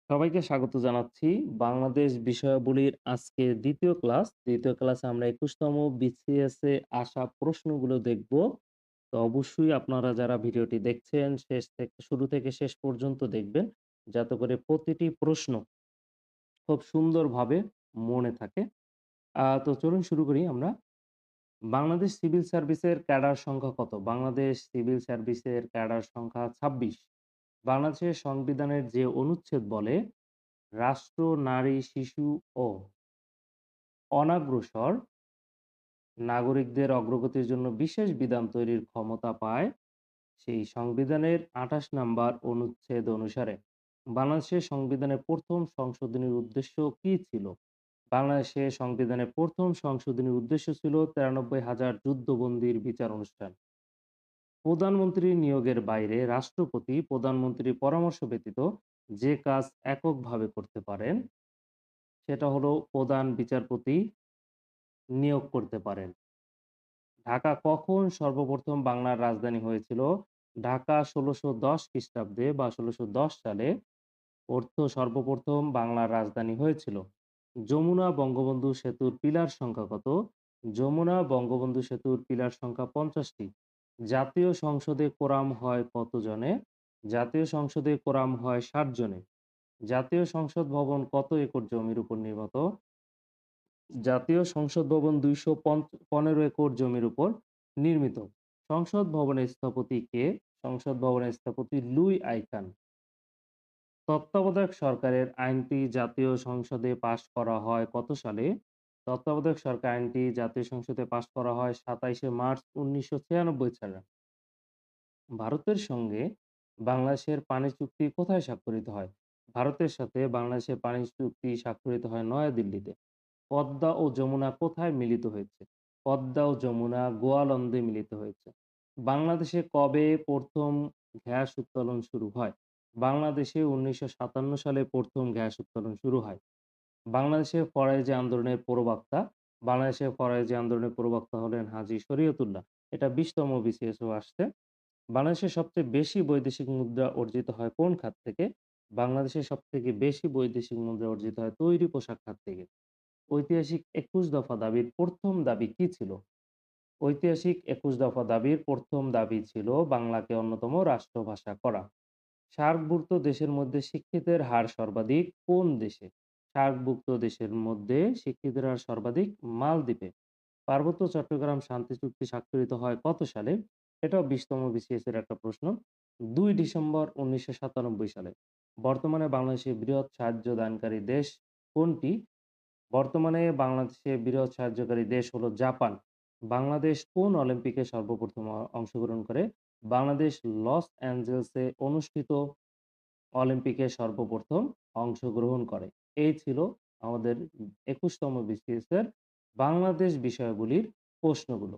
সবাইকে স্বাগত জানাচ্ছি। বাংলাদেশ বিষয়াবলীর আজকে ২য় ক্লাস। ২য় ক্লাসে আমরা ২১তম বিসিএস এ আসা প্রশ্নগুলো দেখব। তো অবশ্যই আপনারা যারা ভিডিওটি দেখছেন শুরু থেকে শেষ পর্যন্ত দেখবেন, যাতে করে প্রতিটি প্রশ্ন খুব সুন্দরভাবে মনে থাকে। তো চলুন শুরু করি আমরা। বাংলাদেশ সিভিল সার্ভিসের ক্যাডার সংখ্যা কত? বাংলাদেশ সিভিল সার্ভিসের ক্যাডার সংখ্যা ২৬। বাংলাদেশের সংবিধানের যে অনুচ্ছেদ বলে রাষ্ট্র, নারী, শিশু ও অনাগ্রসর নাগরিকদের অগ্রগতির জন্য বিশেষ বিধান তৈরির ক্ষমতা পায় সেই সংবিধানের ২৮ নাম্বার অনুচ্ছেদ অনুসারে। বাংলাদেশের সংবিধানের ১ম সংশোধনীর উদ্দেশ্য কী ছিল? বাংলাদেশের সংবিধানের ১ম সংশোধনীর উদ্দেশ্য ছিল ৯৩,০০০ যুদ্ধবন্দীর বিচার অনুষ্ঠান। প্রধানমন্ত্রী নিয়োগের বাইরে রাষ্ট্রপতি প্রধানমন্ত্রীর পরামর্শ ব্যতীত যে কাজ এককভাবে করতে পারেন সেটা হলো প্রধান বিচারপতি নিয়োগ করতে পারেন। ঢাকা কখন সর্বপ্রথম বাংলার রাজধানী হয়েছিল? ঢাকা ১৬১০ খ্রিস্টাব্দে বা ১৬১০ সালে সর্বপ্রথম বাংলার রাজধানী হয়েছিল। যমুনা বঙ্গবন্ধু সেতুর পিলার সংখ্যা কত? যমুনা বঙ্গবন্ধু সেতুর পিলার সংখ্যা ৫০ টি। জাতীয় সংসদে কোরাম হয় কত জনে? জাতীয় সংসদে কোরাম হয় ৬০ জনে। জাতীয় সংসদ ভবন কত একর জমির উপর নির্মিত? জাতীয় সংসদ ভবন ২১৫ একর জমির উপর নির্মিত। সংসদ ভবনের স্থপতি কে? সংসদ ভবনের স্থপতি লুই আইকান। তত্ত্বাবধায়ক সরকারের আইনটি জাতীয় সংসদে পাস করা হয় কত সালে? তত্ত্বাবধায়ক সরকার আইনটি জাতীয় সংসদে পাস করা হয় ২৭শে মার্চ ১৯৯৬ সালে। ভারতের সঙ্গে বাংলাদেশের পানি চুক্তি কোথায় স্বাক্ষরিত হয়? ভারতের সাথে বাংলাদেশের পানি চুক্তি স্বাক্ষরিত হয় নয়াদিল্লিতে। পদ্মা ও যমুনা কোথায় মিলিত হয়েছে? পদ্মা ও যমুনা গোয়ালন্দে মিলিত হয়েছে। বাংলাদেশে কবে প্রথম গ্যাস উত্তোলন শুরু হয়? বাংলাদেশে ১৯৫৭ সালে প্রথম গ্যাস উত্তোলন শুরু হয়। বাংলাদেশের ফরাজি আন্দোলনের প্রবক্তা বাংলাদেশের ফরাজি আন্দোলনের প্রবক্তা হলেন হাজী শরীয়তুল্লাহ। এটা ২০তম বিসিএসও আসছে। বাংলাদেশের সবচেয়ে বেশি বৈদেশিক মুদ্রা অর্জিত হয় কোন খাত থেকে? বাংলাদেশের সবথেকে বেশি বৈদেশিক মুদ্রা অর্জিত হয় তৈরি পোশাক খাত থেকে। ঐতিহাসিক ২১ দফা দাবির ১ম দাবি কি ছিল? ঐতিহাসিক ২১ দফা দাবির ১ম দাবি ছিল বাংলাকে অন্যতম রাষ্ট্রভাষা করা। সার্কভুক্ত দেশের মধ্যে শিক্ষিতের হার সর্বাধিক কোন দেশে? সার্কভুক্ত দেশের মধ্যে শিক্ষিতের হার সর্বাধিক মালদ্বীপে। পার্বত্য চট্টগ্রাম শান্তি চুক্তি স্বাক্ষরিত হয় কত সালে? এটাও ২০তম বিসিএস এর একটা প্রশ্ন। ২ ডিসেম্বর ১৯৯৭ সালে। বর্তমানে বাংলাদেশের বৃহৎ সাহায্য দানকারী দেশ কোনটি? বর্তমানে বাংলাদেশে বৃহৎ সাহায্যকারী দেশ হলো জাপান। বাংলাদেশ কোন অলিম্পিকে সর্বপ্রথম অংশগ্রহণ করে? বাংলাদেশ লস অ্যাঞ্জেলেসে অনুষ্ঠিত অলিম্পিকে সর্বপ্রথম অংশগ্রহণ করে। এই ছিল আমাদের ২১তম বিসিএস এর বাংলাদেশ বিষয়াবলীর প্রশ্নগুলো।